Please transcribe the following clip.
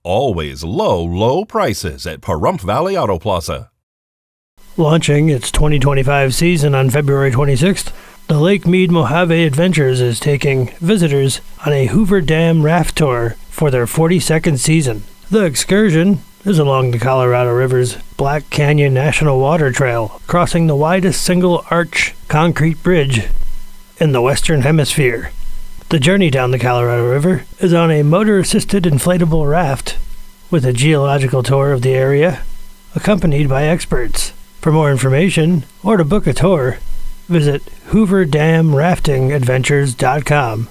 Always low prices at Pahrump Valley Auto Plaza. Launching its 2025 season on February 26th, the Lake Mead Mohave Adventures is taking visitors on a Hoover Dam raft tour for their 42nd season. The excursion is along the Colorado River's Black Canyon National Water Trail, crossing the widest single-arch concrete bridge in the Western Hemisphere. The journey down the Colorado River is on a motor-assisted inflatable raft with a geological tour of the area, accompanied by experts. For more information or to book a tour, visit hooverdamraftingadventures.com.